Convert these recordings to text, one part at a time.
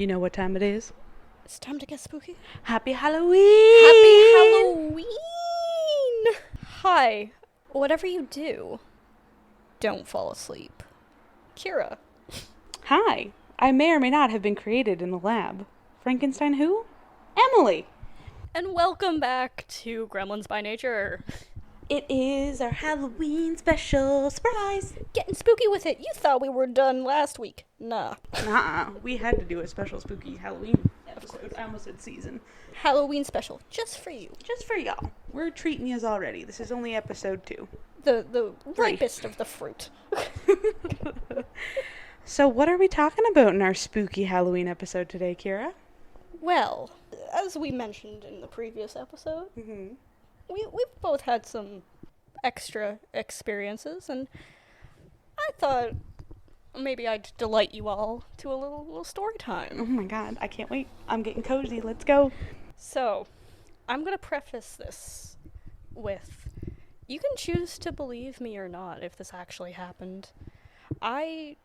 You know what time it is? It's time to get spooky. Happy Halloween! Happy Halloween! Hi. Whatever you do, don't fall asleep. Kira. Hi. I may or may not have been created in the lab. Frankenstein who? Emily! And welcome back to Gremlins by Nature. It is our Halloween special surprise! Getting spooky with it. You thought we were done last week. Nah. Nuh-uh. We had to do a special spooky Halloween episode. I almost said season. Halloween special. Just for you. Just for y'all. We're treating yous already. This is only episode 2. The ripest of the fruit. So what are we talking about in our spooky Halloween episode today, Kira? Well, as we mentioned in the previous episode, we've both had some extra experiences, and I thought maybe I'd delight you all to a little story Oh time. my god, I can't wait. I'm getting cozy. Let's go. So, I'm going to preface this with, you can choose to believe me or not if this actually happened. I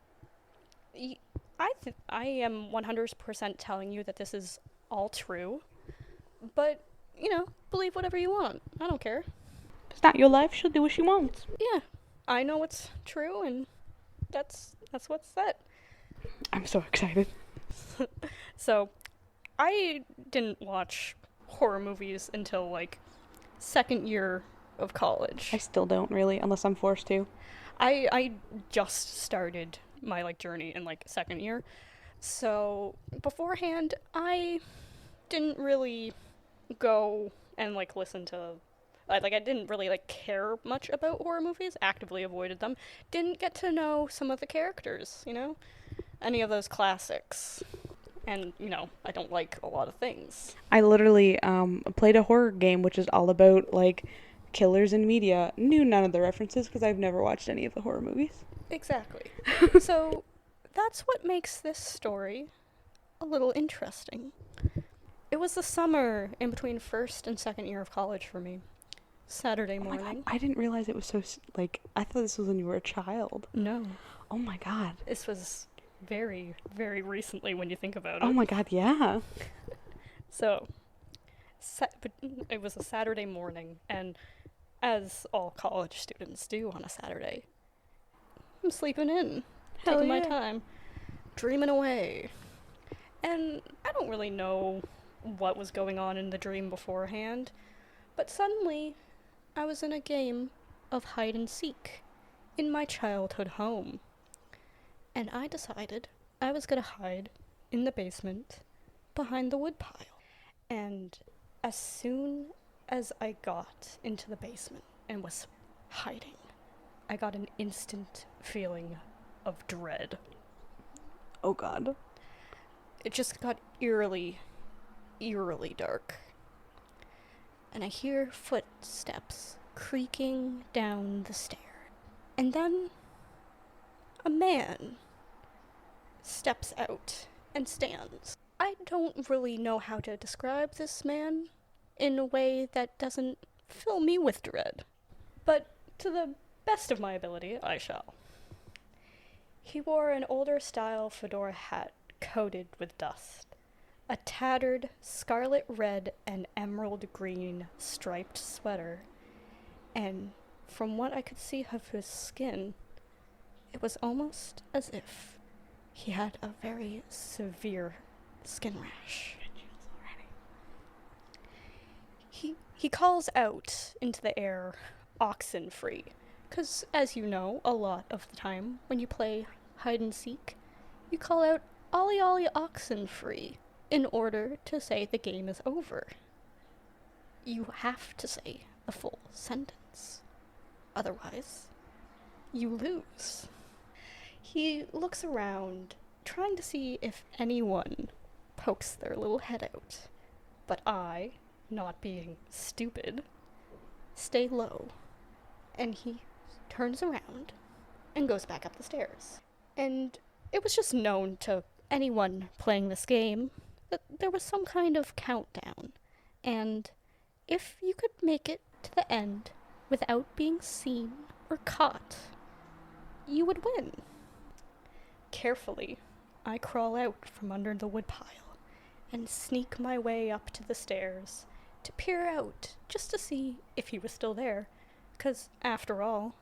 am 100% telling you that this is all true, but, believe whatever you want. I don't care. It's not your life. She'll do what she wants. Yeah, I know what's true, and that's what's that. I'm so excited. So, I didn't watch horror movies until, second year of college. I still don't really, unless I'm forced to. I just started my, journey in, second year. So, beforehand, I didn't really go and, listen to... I didn't really, care much about horror movies, actively avoided them. Didn't get to know some of the characters, Any of those classics. And, I don't like a lot of things. I literally played a horror game, which is all about, killers in media. Knew none of the references because I've never watched any of the horror movies. Exactly. So, that's what makes this story a little interesting. It was the summer in between first and second year of college for me. Saturday morning. Oh my god, I didn't realize it was so, I thought this was when you were a child. No. Oh my god. This was very, very recently when you think about it. Oh my god, yeah. So, it was a Saturday morning, and as all college students do on a Saturday, I'm sleeping in, taking my time, dreaming away. And I don't really know what was going on in the dream beforehand, but suddenly I was in a game of hide and seek in my childhood home. And I decided I was going to hide in the basement behind the woodpile. And as soon as I got into the basement and was hiding, I got an instant feeling of dread. Oh god. It just got eerily dark. And I hear footsteps creaking down the stair. And then a man steps out and stands. I don't really know how to describe this man in a way that doesn't fill me with dread. But to the best of my ability, I shall. He wore an older style fedora hat coated with dust, a tattered scarlet red and emerald green striped sweater, and from what I could see of his skin, it was almost as if he had a very severe skin rash. He calls out into the air, oxen free, because as you know, a lot of the time when you play hide and seek, you call out ollie ollie oxen free in order to say the game is over. You have to say the full sentence. Otherwise, you lose. He looks around, trying to see if anyone pokes their little head out. But I, not being stupid, stay low. And he turns around and goes back up the stairs. And it was just known to anyone playing this game that there was some kind of countdown. And if you could make it to the end without being seen or caught, you would win. Carefully, I crawl out from under the woodpile and sneak my way up to the stairs to peer out just to see if he was still there. 'Cause, after all,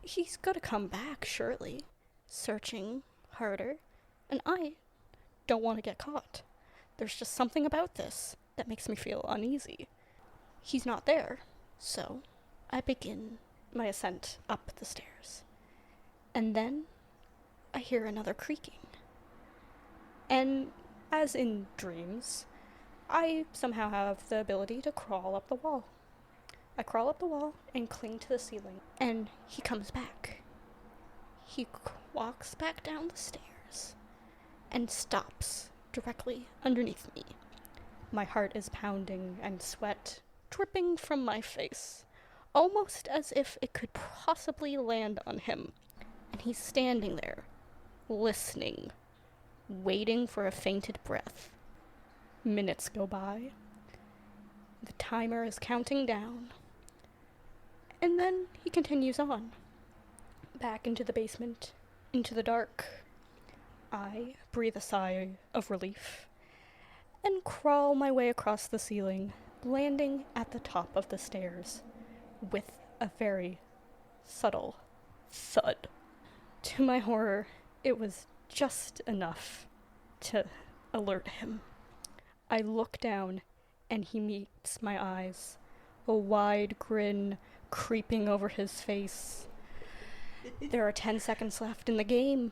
he's gotta come back, surely. Searching harder, and I don't want to get caught. There's just something about this that makes me feel uneasy. He's not there, so I begin my ascent up the stairs. And then I hear another creaking. And as in dreams, I somehow have the ability to crawl up the wall. I crawl up the wall and cling to the ceiling, and he comes back. He walks back down the stairs and stops directly underneath me. My heart is pounding and sweat dripping from my face, almost as if it could possibly land on him. And he's standing there, listening, waiting for a fainted breath. Minutes go by. The timer is counting down. And then he continues on. Back into the basement, into the dark. I breathe a sigh of relief and crawl my way across the ceiling, landing at the top of the stairs with a very subtle thud. To my horror, it was just enough to alert him. I look down and he meets my eyes, a wide grin creeping over his face. There are 10 seconds left in the game.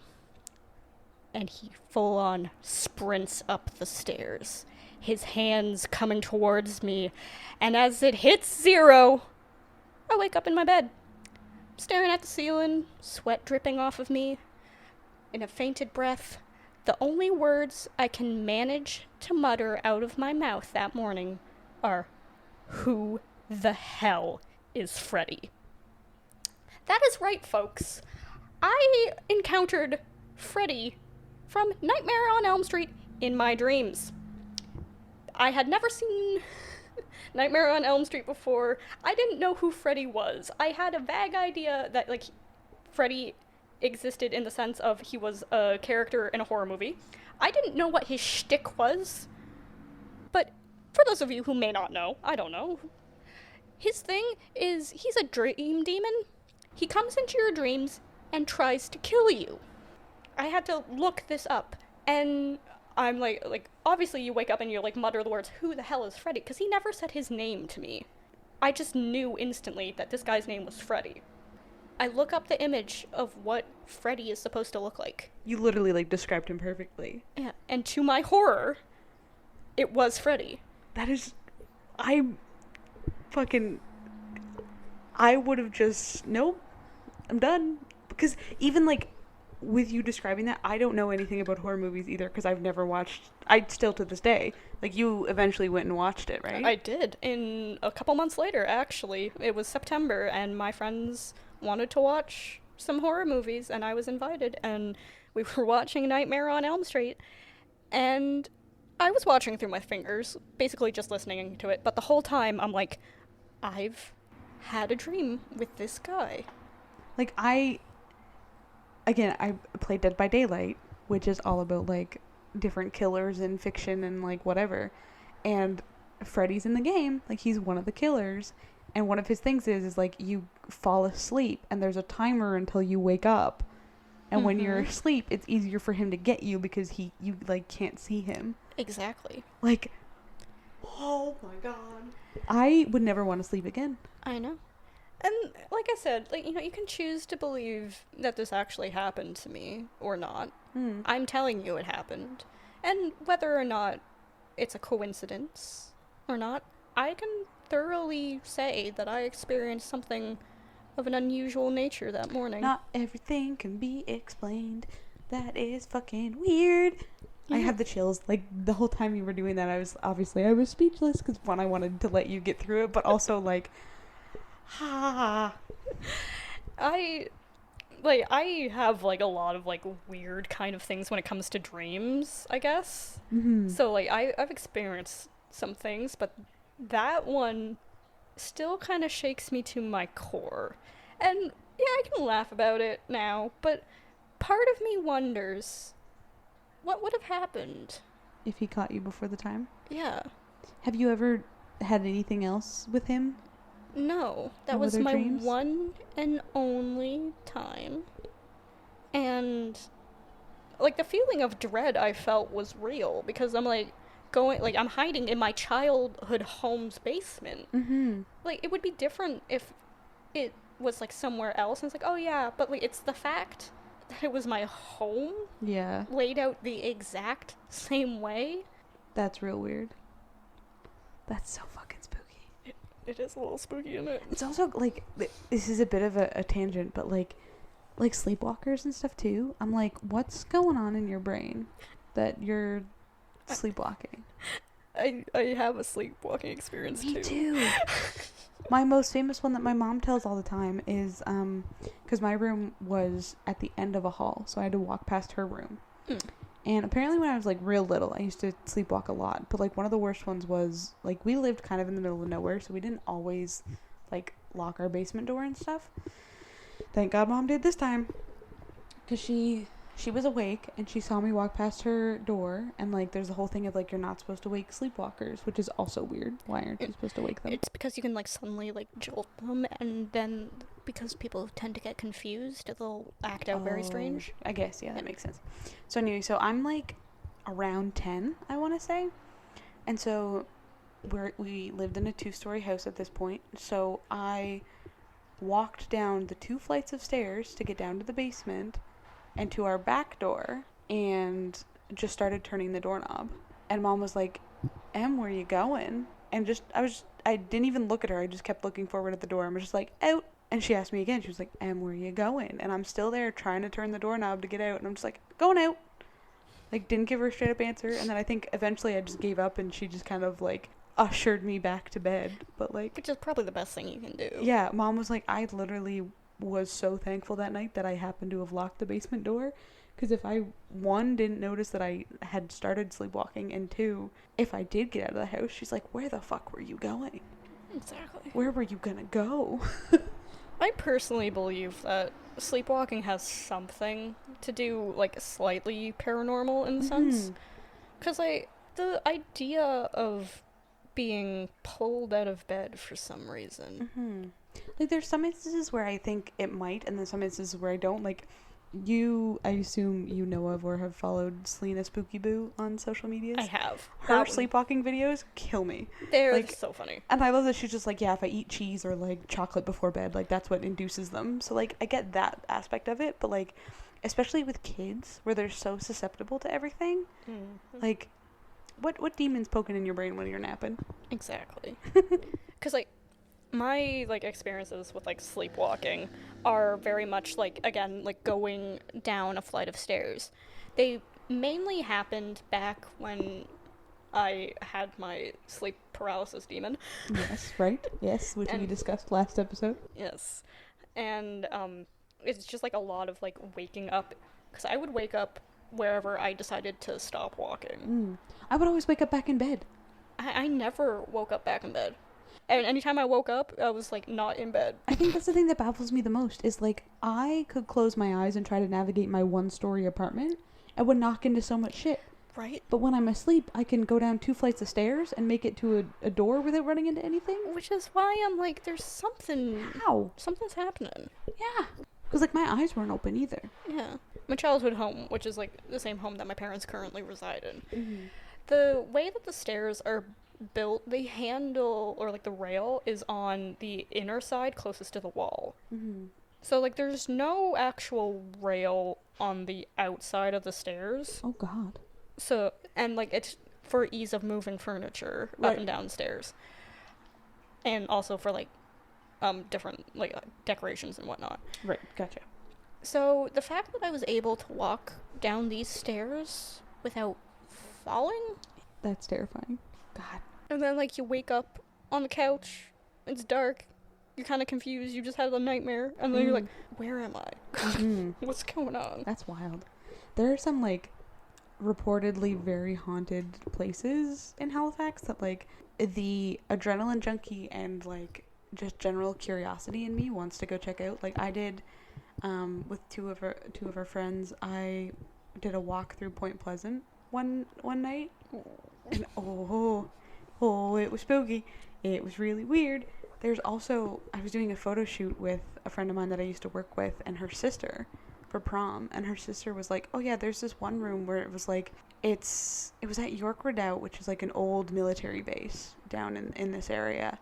And he full on sprints up the stairs, his hands coming towards me, and as it hits 0, I wake up in my bed, staring at the ceiling, sweat dripping off of me. In a fainted breath, the only words I can manage to mutter out of my mouth that morning are, "Who the hell is Freddy?" That is right, folks. I encountered Freddy from Nightmare on Elm Street in my dreams. I had never seen Nightmare on Elm Street before. I didn't know who Freddy was. I had a vague idea that, like, Freddy existed in the sense of he was a character in a horror movie. I didn't know what his shtick was. But for those of you who may not know, I don't know. His thing is he's a dream demon. He comes into your dreams and tries to kill you. I had to look this up, and I'm like, obviously you wake up and you like mutter the words, "Who the hell is Freddy?" Because he never said his name to me. I just knew instantly that this guy's name was Freddy. I look up the image of what Freddy is supposed to look like. You literally like described him perfectly. Yeah, and to my horror, it was Freddy. That is, I would have just, nope, I'm done. Because even like with you describing that, I don't know anything about horror movies either because I've never watched, I still to this day, like you eventually went and watched it, right? I did. In a couple months later, actually. It was September, and my friends wanted to watch some horror movies, and I was invited, and we were watching Nightmare on Elm Street, and I was watching through my fingers, basically just listening to it, but the whole time I'm like, I've had a dream with this guy. Like I played Dead by Daylight, which is all about like different killers in fiction and like whatever. And Freddy's in the game, like he's one of the killers. And one of his things is like you fall asleep and there's a timer until you wake up. And when you're asleep, it's easier for him to get you because you like can't see him. Exactly. Like, oh my god. I would never want to sleep again. I know. And like I said, like, you know, you can choose to believe that this actually happened to me or not. I'm telling you it happened. And whether or not it's a coincidence or not, I can thoroughly say that I experienced something of an unusual nature that morning. Not everything can be explained. That is fucking weird. Yeah. I had the chills. Like, the whole time you were doing that, I was speechless because, one, I wanted to let you get through it, but also, like, I have, like, a lot of, like, weird kind of things when it comes to dreams, I guess. So, like, I've experienced some things, but that one still kind of shakes me to my core. And, yeah, I can laugh about it now, but part of me wonders, What would have happened? if he caught you before the time. Yeah. Have you ever had anything else with him? No, that No was other my dreams? one and only time. And like the feeling of dread I felt was real because I'm like I'm hiding in my childhood home's basement. Mm-hmm. Like it would be different if it was like somewhere else and it's like, oh yeah, but like it's the fact that it was my home Yeah, laid out the exact same way. that's real weird. That's so fucking spooky. It is a little spooky, isn't it? It's also like this is a bit of a tangent, but like sleepwalkers and stuff too. I'm like, what's going on in your brain that you're sleepwalking? I have a sleepwalking experience Me too. too. My most famous one that my mom tells all the time is because my room was at the end of a hall, so I had to walk past her room. Mm. And apparently when I was like real little, I used to sleepwalk a lot. But like one of the worst ones was like we lived kind of in the middle of nowhere, so we didn't always like lock our basement door and stuff. Thank God Mom did this time, because she was awake and she saw me walk past her door, and like there's the whole thing of like you're not supposed to wake sleepwalkers, which is also weird. Why aren't you supposed to wake them? It's because you can like suddenly like jolt them, and then because people tend to get confused, they'll act out very strange. I guess, yeah, that makes sense. So anyway, so I'm like around 10, I want to say, and so we lived in a 2-story house at this point. So I walked down the 2 flights of stairs to get down to the basement and to our back door, and just started turning the doorknob. And Mom was like, "Em, where you going?" And I didn't even look at her. I just kept looking forward at the door. I was just like, "Out." And she asked me again. She was like, "Em, where you going?" And I'm still there trying to turn the doorknob to get out. And I'm just like, "Going out." Like, didn't give her a straight up answer. And then I think eventually I just gave up, and she just kind of like ushered me back to bed. But like, Which is probably the best thing you can do. yeah, Mom was like, I literally was so thankful that night that I happened to have locked the basement door, because if I, one, didn't notice that I had started sleepwalking, and two, if I did get out of the house, she's like, where the fuck were you going? Exactly. Where were you gonna go? I personally believe that sleepwalking has something to do, like, slightly paranormal in the sense. Because, like, the idea of being pulled out of bed for some reason. Like, there's some instances where I think it might, and then some instances where I don't. Like, I assume you know of or have followed Selena Spooky Boo on social medias. I have. Her sleepwalking videos kill me. They're like, so funny. And I love that she's just like, yeah, if I eat cheese or like chocolate before bed, like that's what induces them. So like I get that aspect of it, but like especially with kids where they're so susceptible to everything, like what demon's poking in your brain when you're napping? Exactly. Because like my like experiences with like sleepwalking are very much like, again, like going down a flight of stairs. They mainly happened back when I had my sleep paralysis demon. Yes, right? Yes, which we discussed last episode. Yes. And it's just like a lot of like waking up, because I would wake up wherever I decided to stop walking. I would always wake up back in bed. I never woke up back in bed. And anytime I woke up, I was like not in bed. I think that's the thing that baffles me the most is like I could close my eyes and try to navigate my 1-story apartment and would knock into so much shit. Right? But when I'm asleep, I can go down 2 flights of stairs and make it to a door without running into anything. Which is why I'm like, there's something. How? Something's happening. Yeah. Because like my eyes weren't open either. Yeah. My childhood home, which is like the same home that my parents currently reside in. The way that the stairs are built, the handle or like the rail is on the inner side closest to the wall. So like there's no actual rail on the outside of the stairs. Oh God. So, and like it's for ease of moving furniture up and down stairs, and also for like different like decorations and whatnot. Right, gotcha. So the fact that I was able to walk down these stairs without falling, that's terrifying. God. and then like you wake up on the couch, it's dark, you're kind of confused, you just had a nightmare, and then you're like, where am I? What's going on? That's wild. There are some like reportedly very haunted places in Halifax that like the adrenaline junkie and like just general curiosity in me wants to go check out. Like I did with two of our friends. I did a walk through Point Pleasant one night, Ooh. and it was spooky. It was really weird. There's also, I was doing a photo shoot with a friend of mine that I used to work with and her sister for prom, and her sister was like, oh yeah, there's this one room where it was like, it was at York Redoubt, which is like an old military base down in this area,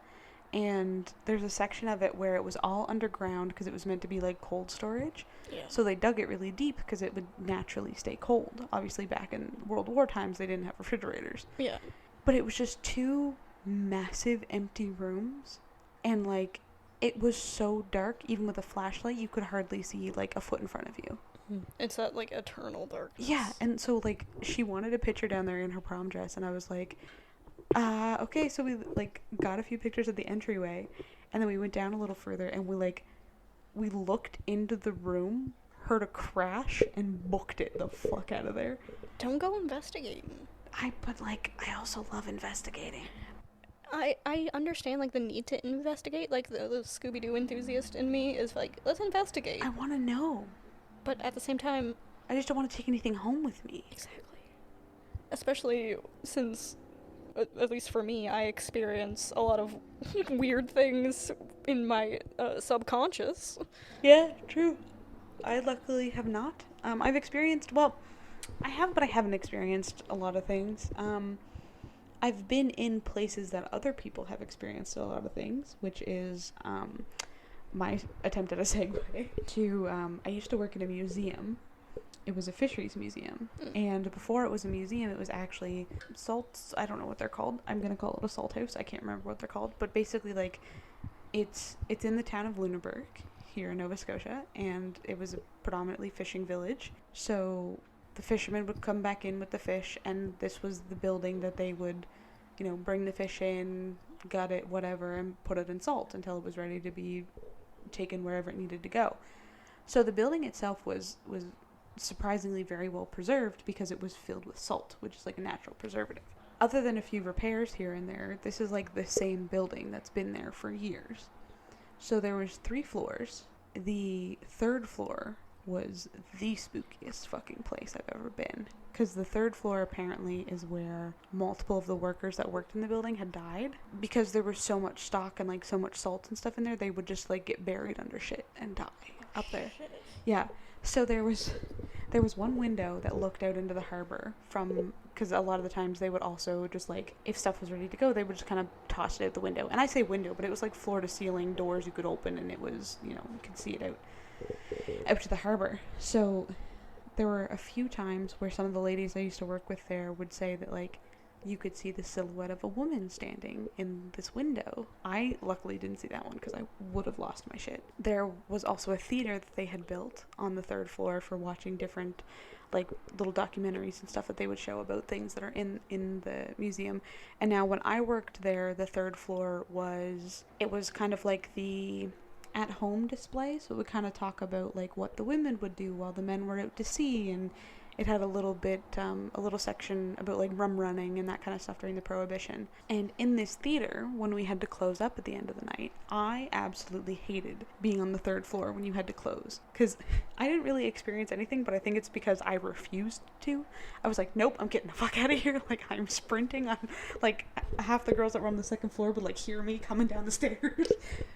and there's a section of it where it was all underground because it was meant to be like cold storage. Yeah. So they dug it really deep because it would naturally stay cold. Obviously back in World War times they didn't have refrigerators. Yeah. But it was just two massive empty rooms, and like it was so dark, even with a flashlight you could hardly see like a foot in front of you. It's that like eternal darkness. Yeah, and so like she wanted a picture down there in her prom dress, and I was like, okay, so we like got a few pictures at the entryway, and then we went down a little further, and we looked into the room, heard a crash, and booked it the fuck out of there. Don't go investigating. But like I also love investigating. I understand like the need to investigate, like the Scooby-Doo enthusiast in me is like, let's investigate. I want to know. But at the same time, I just don't want to take anything home with me. exactly. Especially since, at least for me, I experience a lot of weird things in my subconscious. Yeah, true. I luckily have not. I've experienced, well, I have, but I haven't experienced a lot of things. I've been in places that other people have experienced a lot of things, which is my attempt at a segue to, I used to work in a museum. It was a fisheries museum. And before it was a museum, it was actually salts. I don't know what they're called. I'm going to call it a salt house. I can't remember what they're called. But basically, like, it's in the town of Lunenburg here in Nova Scotia, and it was a predominantly fishing village. So the fishermen would come back in with the fish, and this was the building that they would, bring the fish in, gut it, whatever, and put it in salt until it was ready to be taken wherever it needed to go. So the building itself was surprisingly very well preserved because it was filled with salt, which is like a natural preservative. Other than a few repairs here and there, this is like the same building that's been there for years. So there was 3 floors. The 3rd floor was the spookiest fucking place I've ever been, because the 3rd floor apparently is where multiple of the workers that worked in the building had died. Because there was so much stock and like so much salt and stuff in there, they would just like get buried under shit and die up there. Shit. Yeah. So there was one window that looked out into the harbor from, because a lot of the times they would also just like, if stuff was ready to go, they would just kind of toss it out the window. And I say window, but it was like floor to ceiling doors you could open, and it was, you could see it out to the harbor. So there were a few times where some of the ladies I used to work with there would say that like you could see the silhouette of a woman standing in this window. I luckily didn't see that one because I would have lost my shit. There was also a theater that they had built on the 3rd floor for watching different like little documentaries and stuff that they would show about things that are in the museum. And now when I worked there, the 3rd floor was kind of like the at-home display, so it would kind of talk about like what the women would do while the men were out to sea, and it had a little section about like rum running and that kind of stuff during the Prohibition. And in this theater, when we had to close up at the end of the night, I absolutely hated being on the 3rd floor when you had to close, because I didn't really experience anything, but I think it's because I refused to. I was like, nope, I'm getting the fuck out of here. Like, I'm sprinting on, like, half the girls that were on the 2nd floor would like hear me coming down the stairs.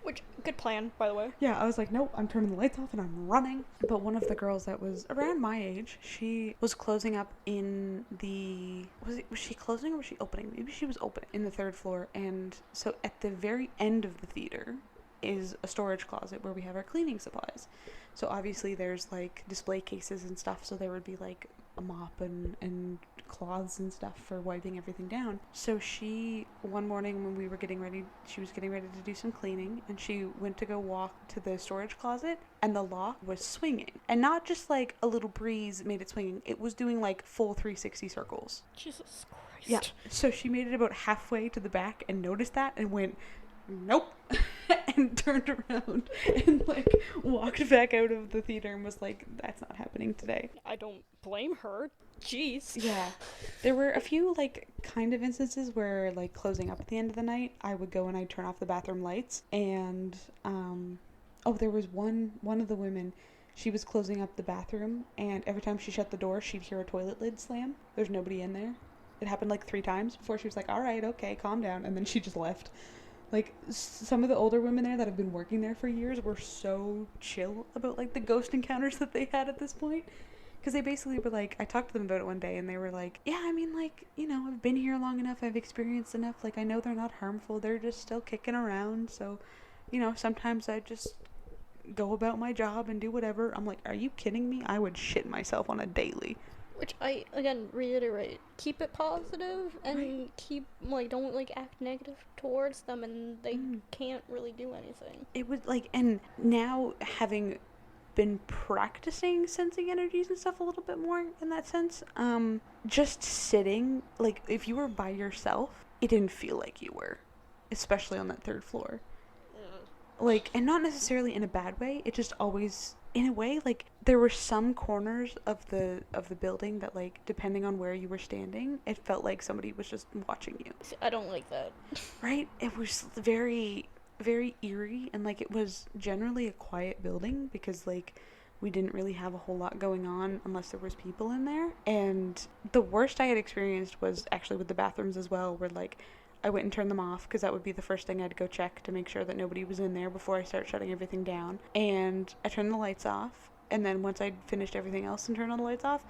Which, good plan, by the way. Yeah, I was like, nope, I'm turning the lights off and I'm running. But one of the girls that was around my age, she was closing up in the... Was she closing or was she opening? Maybe she was opening in the 3rd floor. And so at the very end of the theater is a storage closet where we have our cleaning supplies. So obviously there's like display cases and stuff, so there would be like a mop and cloths and stuff for wiping everything down. So she, one morning when we were getting ready, she was getting ready to do some cleaning, and she went to go walk to the storage closet, and the lock was swinging. And not just like a little breeze made it swinging, it was doing like full 360 circles. Jesus Christ. Yeah. So she made it about halfway to the back and noticed that and went, nope, and turned around and like walked back out of the theater and was like, that's not happening today. I don't blame her. Jeez. Yeah. There were a few like kind of instances where like closing up at the end of the night, I would go and I'd turn off the bathroom lights, and there was one of the women, She was closing up the bathroom, and every time she shut the door, she'd hear a toilet lid slam. There's nobody in there. It happened like 3 times before she was like, all right, okay, calm down. And then she just left. Like, some of the older women there that have been working there for years were so chill about, like, the ghost encounters that they had at this point. Because they basically were like, I talked to them about it one day, and they were like, yeah, I mean, like, you know, I've been here long enough, I've experienced enough, like, I know they're not harmful, they're just still kicking around, so, you know, sometimes I just go about my job and do whatever. I'm like, are you kidding me? I would shit myself on a daily. Which I, again, reiterate, keep it positive and Right. keep, like, don't, like, act negative towards them, and they can't really do anything. It was like, and now having been practicing sensing energies and stuff a little bit more in that sense, just sitting, like, if you were by yourself, it didn't feel like you were, especially on that 3rd floor. Like, and not necessarily in a bad way, it just always, in a way, like, there were some corners of the building that, like, depending on where you were standing, it felt like somebody was just watching you. See, I don't like that. Right? It was very, very eerie, and, like, it was generally a quiet building because, like, we didn't really have a whole lot going on unless there was people in there. And the worst I had experienced was actually with the bathrooms as well, where, like, I went and turned them off because that would be the first thing I'd go check to make sure that nobody was in there before I start shutting everything down. And I turned the lights off, and then once I'd finished everything else and turned all the lights off,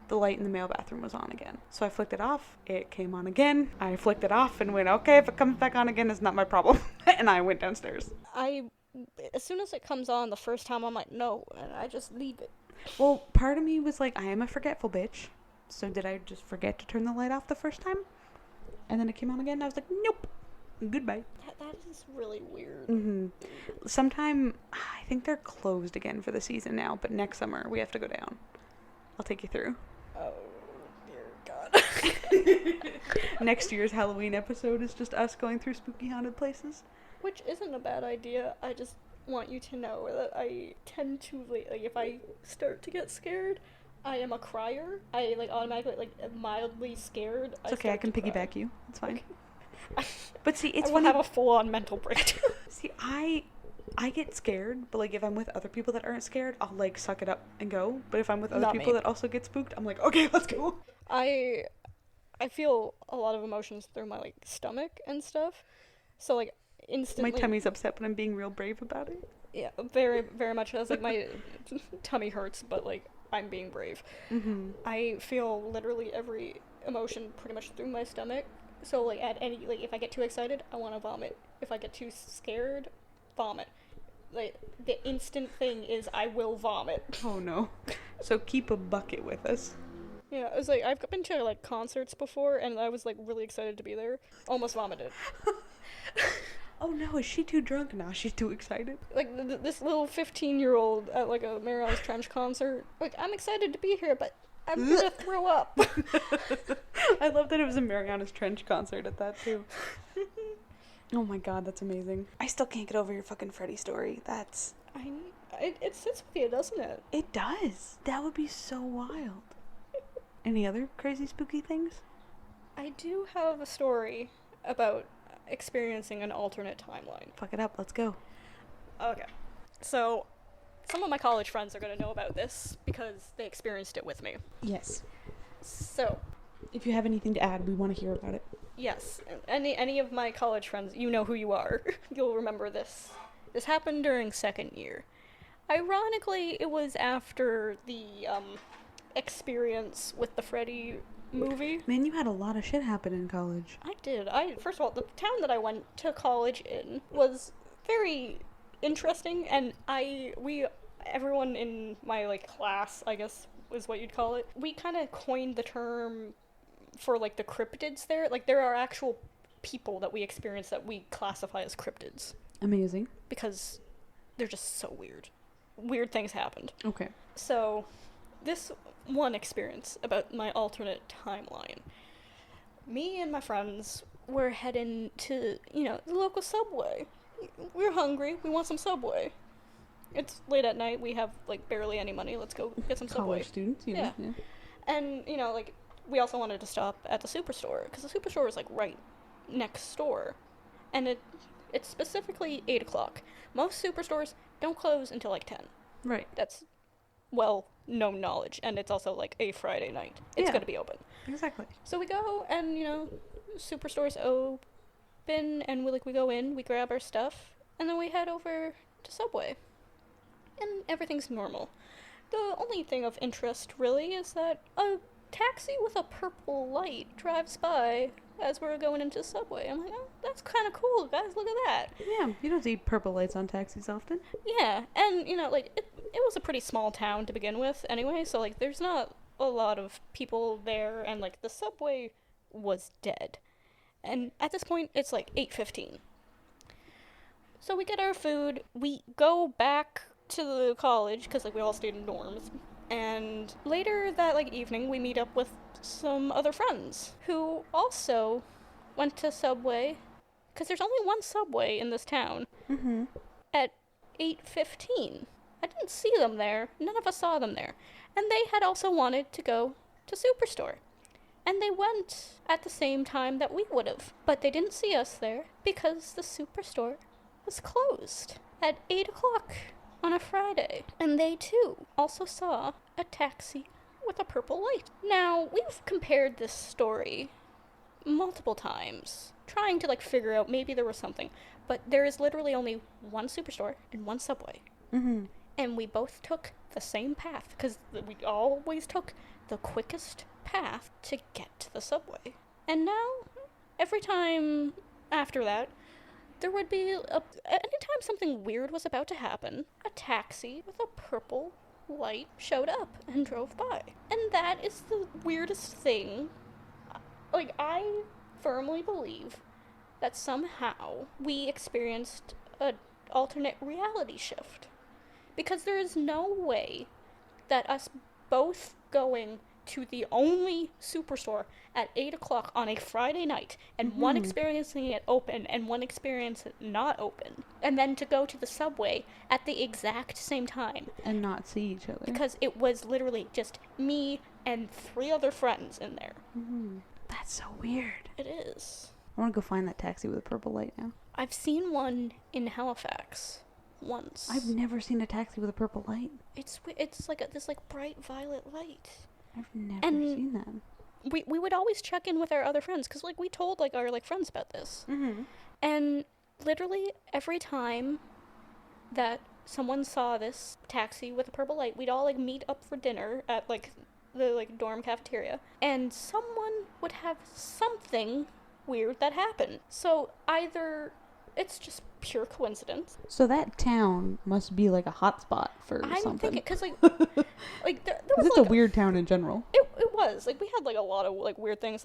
the light in the male bathroom was on again. So I flicked it off, it came on again, I flicked it off and went, okay, if it comes back on again, it's not my problem. And I went downstairs. As soon as it comes on the first time, I'm like, no, and I just leave it. Well, part of me was like, I am a forgetful bitch. So did I just forget to turn the light off the first time? And then it came on again, and I was like, nope, goodbye. That is really weird. Sometime, I think they're closed again for the season now, but next summer we have to go down. I'll take you through. Oh, dear God. Next year's Halloween episode is just us going through spooky haunted places. Which isn't a bad idea. I just want you to know that I tend to, like, if I start to get scared, I am a crier. I, like, automatically, like, am mildly scared. It's okay, I can piggyback you. It's fine. Okay. But see, it's I will funny. have a full-on mental breakdown. See, I get scared, but, like, if I'm with other people that aren't scared, I'll, like, suck it up and go. But if I'm with other Not people me. that also get spooked, I'm like, okay, let's go. I feel a lot of emotions through my, like, stomach and stuff. So, like, instantly... My tummy's upset, but I'm being real brave about it. Yeah, very, very much. It's like my tummy hurts, but, like, I'm being brave. I feel literally every emotion pretty much through my stomach. So, like, at any, like, if I get too excited, I want to vomit. If I get too scared, vomit. Like, the instant thing is I will vomit. Oh no. So keep a bucket with us. Yeah, it was like, I've been to, like, concerts before, and I was, like, really excited to be there. Almost vomited. Oh no, is she too drunk? Nah, she's too excited. Like, this little 15-year-old at, like, a Mariana's Trench concert. Like, I'm excited to be here, but I'm gonna throw up. I love that it was a Mariana's Trench concert at that too. Oh my god, that's amazing. I still can't get over your fucking Freddy story. That's... It sits with you, doesn't it? It does. That would be so wild. Any other crazy spooky things? I do have a story about experiencing an alternate timeline. Fuck it up, let's go. Okay. So, some of my college friends are going to know about this because they experienced it with me. Yes. So, If you have anything to add, we want to hear about it. yes, any of my college friends, you know who you are. You'll remember this. This happened during second year. Ironically, it was after the experience with the Freddy movie. Man, you had a lot of shit happen in college. I did. First of all, the town that I went to college in was very interesting, and everyone in my, like, class, I guess is what you'd call it, we kind of coined the term for, like, the cryptids there. Like, there are actual people that we experience that we classify as cryptids. Amazing. Because they're just so weird. Weird things happened. Okay. So, this one experience about my alternate timeline. Me and my friends were heading to, the local Subway. We're hungry. We want some Subway. It's late at night. We have, like, barely any money. Let's go get some Subway. College students, Yeah. And, like, we also wanted to stop at the Superstore, because the Superstore was, like, right next door. And it's specifically 8 o'clock. Most Superstores don't close until, like, 10. Right. That's well-known knowledge, and it's also like a Friday night. It's going to be open. Exactly. So we go, and Superstore's open, and we go in, we grab our stuff, and then we head over to Subway, and everything's normal. The only thing of interest, really, is that a taxi with a purple light drives by as we're going into Subway. I'm like, oh, that's kind of cool, guys, look at that. Yeah, you don't see purple lights on taxis often. Yeah, and, it was a pretty small town to begin with anyway, so, there's not a lot of people there, and, the Subway was dead. And at this point, it's, 8:15. So we get our food, we go back to the college, because, we all stayed in dorms, and later that, evening, we meet up with some other friends who also went to Subway, because there's only one Subway in this town, at 8:15. I didn't see them there. None of us saw them there. And they had also wanted to go to Superstore. And they went at the same time that we would have. But they didn't see us there because the Superstore was closed at 8 o'clock on a Friday. And they, too, also saw a taxi with a purple light. Now, we've compared this story multiple times, trying to, figure out maybe there was something. But there is literally only one Superstore and one Subway. Mm-hmm. And we both took the same path, because we always took the quickest path to get to the Subway. And now, every time after that, there would be anytime something weird was about to happen, a taxi with a purple light showed up and drove by. And that is the weirdest thing. I firmly believe that somehow we experienced an alternate reality shift. Because there is no way that us both going to the only Superstore at 8 o'clock on a Friday night, and one experiencing it open and one experience it not open, and then to go to the Subway at the exact same time. And not see each other. Because it was literally just me and 3 other friends in there. Mm-hmm. That's so weird. It is. I want to go find that taxi with a purple light now. I've seen one in Halifax once. I've never seen a taxi with a purple light. It's this bright violet light. I've never seen that. We would always check in with our other friends, because we told our friends about this. Mm-hmm. And literally every time that someone saw this taxi with a purple light, we'd all meet up for dinner at the dorm cafeteria, and someone would have something weird that happened. So either it's just pure coincidence. So that town must be a hotspot for I'm something. thinking, because there was it's a weird town in general. It was we had a lot of weird things.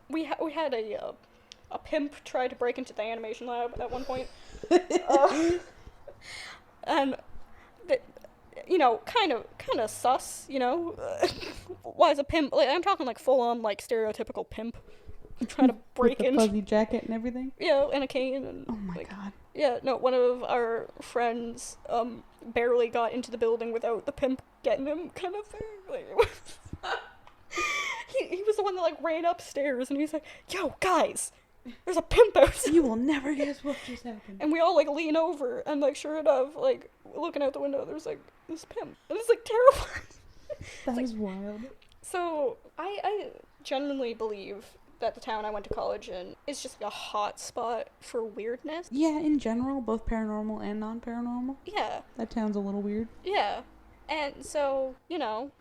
We had a pimp try to break into the animation lab at one point, and kind of sus. Why is a pimp? I'm talking full on stereotypical pimp trying to break With in. the fuzzy jacket and everything. Yeah, and a cane and. Oh my god. Yeah, no, one of our friends barely got into the building without the pimp getting him, kind of thing. He was the one that ran upstairs, and he's like, "Yo, guys, there's a pimp outside." You will never guess what just happened. And we all lean over, and sure enough, looking out the window, there's this pimp, and it's terrifying. That is wild. So I genuinely believe that the town I went to college in is just a hot spot for weirdness. Yeah, in general, both paranormal and non-paranormal. Yeah. That town's a little weird. Yeah. And so,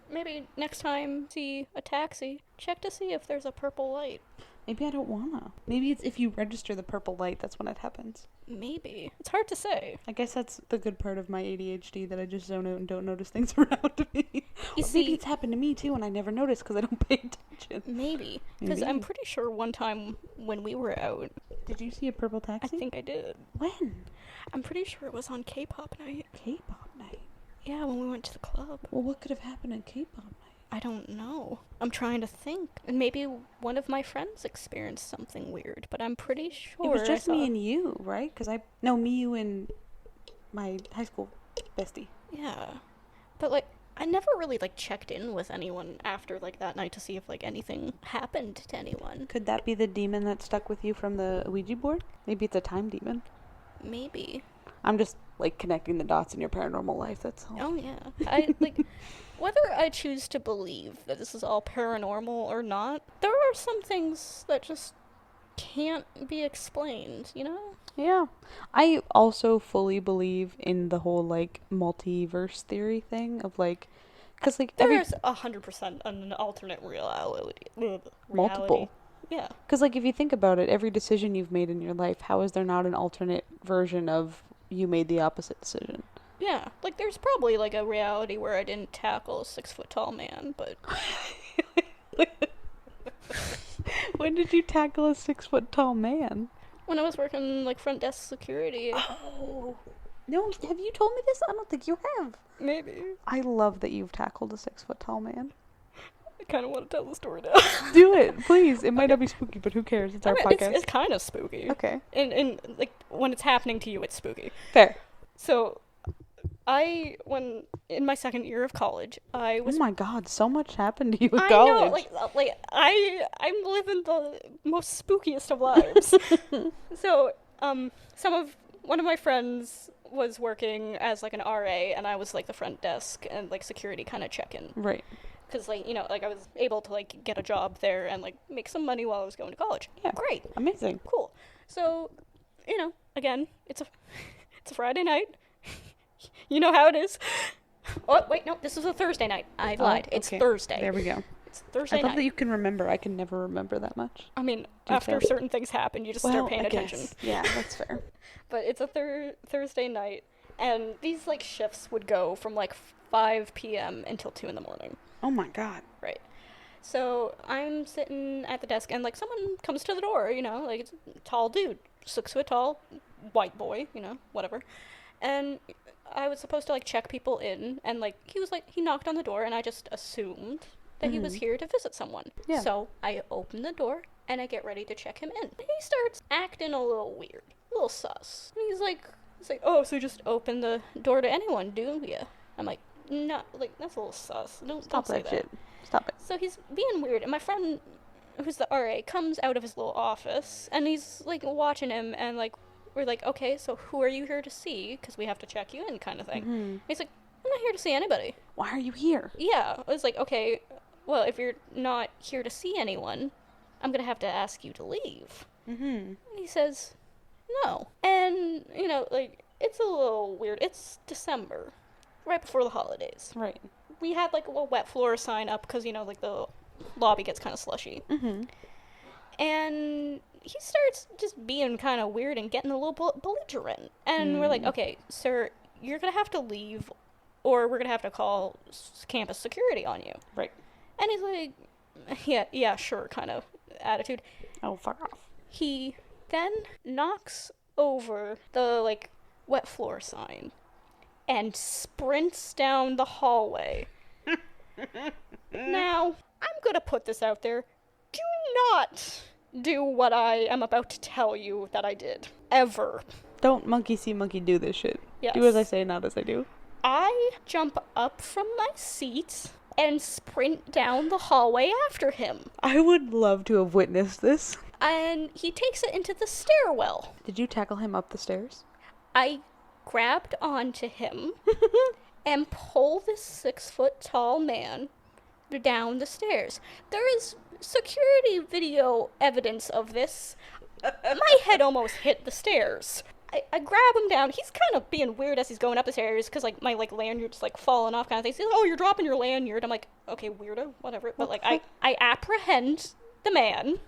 maybe next time see a taxi, check to see if there's a purple light. Maybe I don't wanna. Maybe it's if you register the purple light, that's when it happens. Maybe. It's hard to say. I guess that's the good part of my ADHD, that I just zone out and don't notice things around me. Maybe it's happened to me too, and I never noticed because I don't pay attention. Maybe. Because I'm pretty sure one time when we were out... Did you see a purple taxi? I think I did. When? I'm pretty sure it was on K-pop night. K-pop night? Yeah, when we went to the club. Well, what could have happened at K-pop night? I don't know. I'm trying to think. And maybe one of my friends experienced something weird, but I'm pretty sure it was just me and you, right? Because me, you, and my high school bestie. Yeah. But, I never really, checked in with anyone after, that night to see if, anything happened to anyone. Could that be the demon that stuck with you from the Ouija board? Maybe it's a time demon. Maybe. I'm just like connecting the dots in your paranormal life. That's all. Oh yeah. I like whether I choose to believe that this is all paranormal or not, there are some things that just can't be explained, you know? Yeah. I also fully believe in the whole like multiverse theory thing of like, because like every There's 100% an alternate reality. multiple. Yeah. Because like if you think about it, every decision you've made in your life, how is there not an alternate version of you made the opposite decision? Yeah. Like there's probably like a reality where I didn't tackle a 6 foot tall man, but When did you tackle a 6 foot tall man? when I was working like front desk security. Oh. No, have you told me this? I don't think you have. Maybe. I love that you've tackled a 6 foot tall man. I kind of want to tell the story now. Do it, please. It might not be spooky, but who cares? It's our podcast. It's kind of spooky. Okay. And like when it's happening to you, it's spooky. Fair. So, when in my second year of college, I was. Oh my god, so much happened to you in I college. know, I'm living the most spookiest of lives. So, one of my friends was working as like an RA, and I was like the front desk and like security kind of check-in. Right. Because like like I was able to like get a job there and like make some money while I was going to college. Yeah. Great. Amazing. Cool. So, again, it's a Friday night. You know how it is. Oh, wait, no, this is a Thursday night. I lied. Okay. It's Thursday. There we go. It's Thursday I love night. that you can remember. I can never remember that much. I mean, Detail. after certain things happen, you just start paying attention. Yeah, that's fair. But it's a Thursday night, and these like shifts would go from like 5 p.m. until 2 in the morning. Oh my god. Right. So I'm sitting at the desk, and like someone comes to the door, like it's a tall dude, 6 foot tall, white boy, whatever. And I was supposed to like check people in, and like he knocked on the door, and I just assumed that he was here to visit someone. Yeah. So I open the door and I get ready to check him in. He starts acting a little weird, a little sus. And he's like, oh, so just open the door to anyone, do ya? I'm like, no, like that's a little sus. Don't say that shit. Stop it. So he's being weird, and my friend, who's the RA, comes out of his little office, and he's like watching him, and like we're like, okay, so who are you here to see? Because we have to check you in, kind of thing. Mm-hmm. He's like, I'm not here to see anybody. Why are you here? Yeah, I was like, okay, well, if you're not here to see anyone, I'm gonna have to ask you to leave. Mm-hmm. And he says, no. And like it's a little weird. It's December, right before the holidays. Right. We had like a little wet floor sign up because like the lobby gets kind of slushy. Mm-hmm. And he starts just being kind of weird and getting a little belligerent. And we're like, okay, sir, you're gonna have to leave, or we're gonna have to call campus security on you. Right. And he's like, yeah, sure, kind of attitude. Oh, fuck off. He then knocks over the like wet floor sign and sprints down the hallway. Now, I'm gonna put this out there. Do not do what I am about to tell you that I did. Ever. Don't monkey see monkey do this shit. Yes. Do as I say, not as I do. I jump up from my seat and sprint down the hallway after him. I would love to have witnessed this. And he takes it into the stairwell. Did you tackle him up the stairs? I grabbed onto him and pull this 6 foot tall man down the stairs. There is security video evidence of this. My head almost hit the stairs. I grab him down. He's kind of being weird as he's going up the stairs because like my like lanyard's like falling off kind of thing. He's like, oh, you're dropping your lanyard. I'm like, okay, weirdo, whatever. But like I apprehend the man.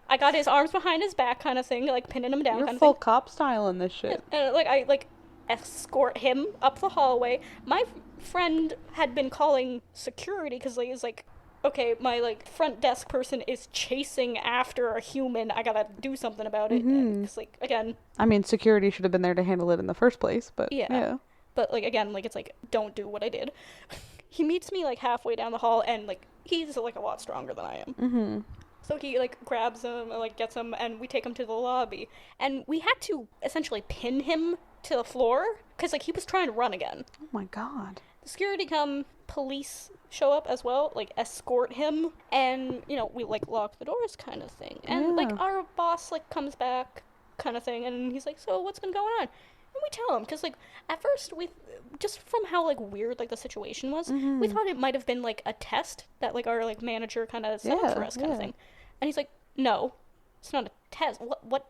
I got his arms behind his back kind of thing, like pinning him down. You're kind full of thing. cop style in this shit. And like I like escort him up the hallway. My friend had been calling security because like, he's like, okay, my like front desk person is chasing after a human. I gotta do something about it. Mm-hmm. It's like, again. I mean, security should have been there to handle it in the first place, but yeah. But like again, like it's like, don't do what I did. He meets me like halfway down the hall, and like he's like a lot stronger than I am. Mm-hmm. So he like grabs him and like gets him, and we take him to the lobby, and we had to essentially pin him to the floor because like he was trying to run again. Oh my god. The security come, police show up as well, like escort him, and we like lock the doors kind of thing. And like our boss like comes back kind of thing, and he's like, so what's been going on? And we tell him, because, like, at first, we, just from how, like, weird, like, the situation was, we thought it might have been, like, a test that, like, our, like, manager kind of set up for us kind of thing. And he's like, no, it's not a test. What?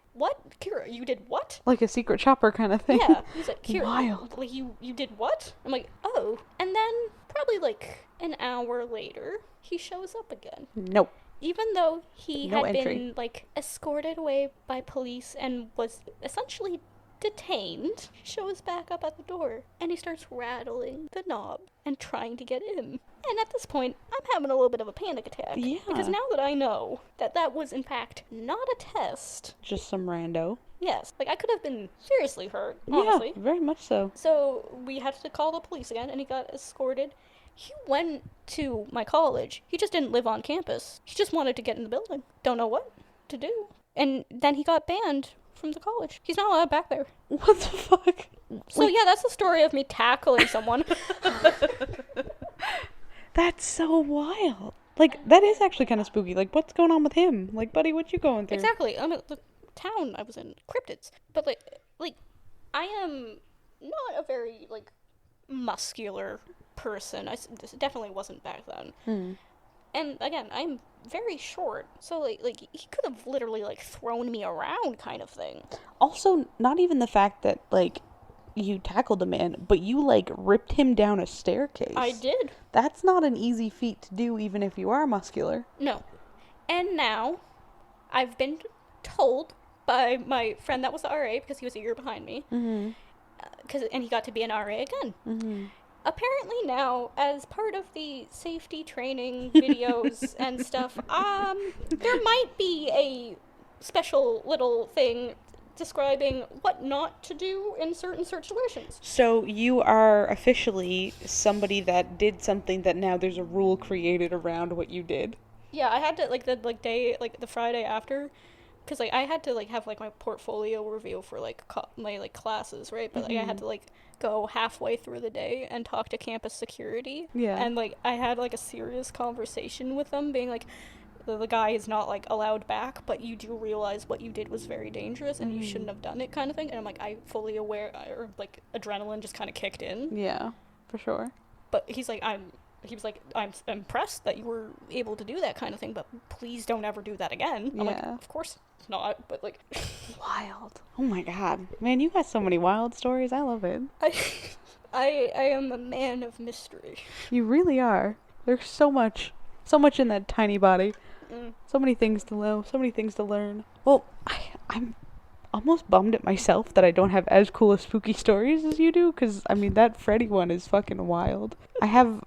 Kira, you did what? Like a secret shopper kind of thing. Yeah. He's like, Kira, Wild. like, you did what? I'm like, oh. And then, probably, like, an hour later, he shows up again. Nope. Even though he No had entry. been, like, escorted away by police and was essentially detained, he shows back up at the door and he starts rattling the knob and trying to get in. And at this point, I'm having a little bit of a panic attack. Yeah. Because now that I know that that was, in fact, not a test. Just some rando. Yes. Like, I could have been seriously hurt, honestly. Yeah, very much so. So, we had to call the police again and he got escorted. He went to my college. He just didn't live on campus. He just wanted to get in the building. Don't know what to do. And then he got banned from the college. He's not allowed back there. What the fuck? So yeah, that's the story of me tackling someone. That's so wild. Like, that is actually kind of spooky. Like, what's going on with him? Like, buddy, what you going through? Exactly. I mean, the town I was in, cryptids. But like, I am not a very, like, muscular person. This definitely wasn't back then. And again, I'm very short, so like he could have literally like thrown me around, kind of thing. Also, not even the fact that like you tackled a man, but you like ripped him down a staircase. I did. That's not an easy feat to do, even if you are muscular. No. And now, I've been told by my friend that was the RA, because he was a year behind me, and he got to be an RA again. Apparently now, as part of the safety training videos and stuff, there might be a special little thing describing what not to do in certain situations. So you are officially somebody that did something that now there's a rule created around what you did. Yeah, I had to, like, the Friday after, because, like, I had to, like, have, like, my portfolio review for, like, my, like, classes, right? But, like, I had to, like, go halfway through the day and talk to campus security. Yeah. And, like, I had, like, a serious conversation with them, being like, the guy is not, like, allowed back, but you do realize what you did was very dangerous and you shouldn't have done it, kind of thing. And I'm like, I fully aware, or, like, adrenaline just kind of kicked in. Yeah, for sure. But he's like, I'm impressed that you were able to do that kind of thing, but please don't ever do that again. I'm like, of course not, but like... Wild. Oh my god. Man, you got so many wild stories. I love it. I am a man of mystery. You really are. There's so much in that tiny body. So many things to know, so many things to learn. Well, I'm almost bummed at myself that I don't have as cool of spooky stories as you do, because, I mean, that Freddy one is fucking wild. I had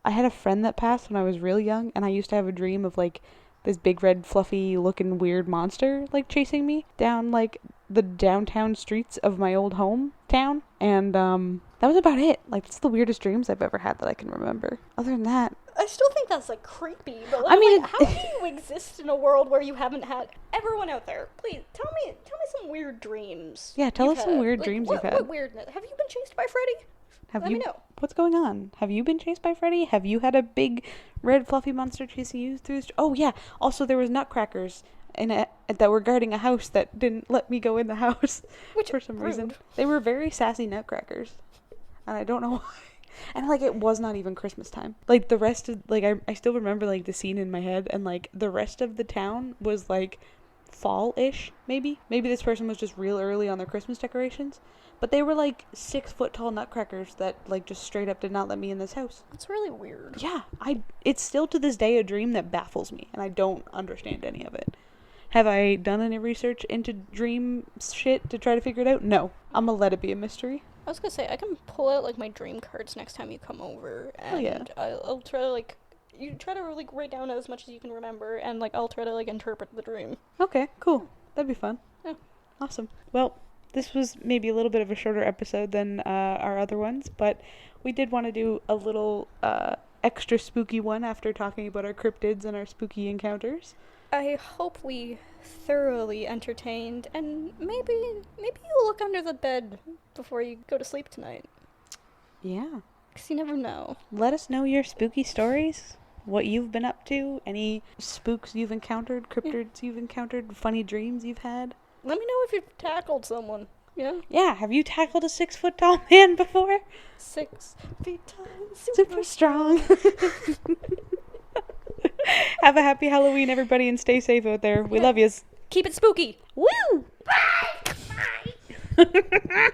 a friend that passed when I was real young, and I used to have a dream of, like, this big red fluffy looking weird monster, like, chasing me down, like, the downtown streets of my old hometown, and, that was about it. Like, it's the weirdest dreams I've ever had that I can remember. Other than that, I still think that's, like, creepy, but, like, I mean, how do you exist in a world where you haven't had... Everyone out there, please, tell me some weird dreams. Yeah, tell us some had. weird Like, dreams what, you've had. What weirdness? Have you been chased by Freddy? Let me know. What's going on? Have you been chased by Freddy? Have you had a big red fluffy monster chasing you through the Oh yeah, also there was nutcrackers that were guarding a house that didn't let me go in the house for some reason. They were very sassy nutcrackers, and I don't know why. And like, it was not even Christmas time. Like, the rest of, like, I still remember like the scene in my head, and like the rest of the town was like fall-ish, maybe this person was just real early on their Christmas decorations, but they were like 6 foot tall nutcrackers that like just straight up did not let me in this house. That's really weird. Yeah, it's still to this day a dream that baffles me, and I don't understand any of it. Have I done any research into dream shit to try to figure it out? No. I'm gonna let it be a mystery. I was gonna say, I can pull out, like, my dream cards next time you come over, and I'll try to, like, you try to, like, write down as much as you can remember, and, like, I'll try to, like, interpret the dream. Okay, cool. That'd be fun. Yeah. Awesome. Well, this was maybe a little bit of a shorter episode than our other ones, but we did want to do a little extra spooky one after talking about our cryptids and our spooky encounters. I hope we thoroughly entertained, and maybe you'll look under the bed before you go to sleep tonight. Yeah. 'Cause you never know. Let us know your spooky stories, what you've been up to, any spooks you've encountered, cryptids you've encountered, funny dreams you've had. Let me know if you've tackled someone. Yeah. Yeah, have you tackled a 6-foot tall man before? 6 feet tall, Super strong. Have a happy Halloween, everybody, and stay safe out there. We love yous. Keep it spooky. Woo! Bye. Bye.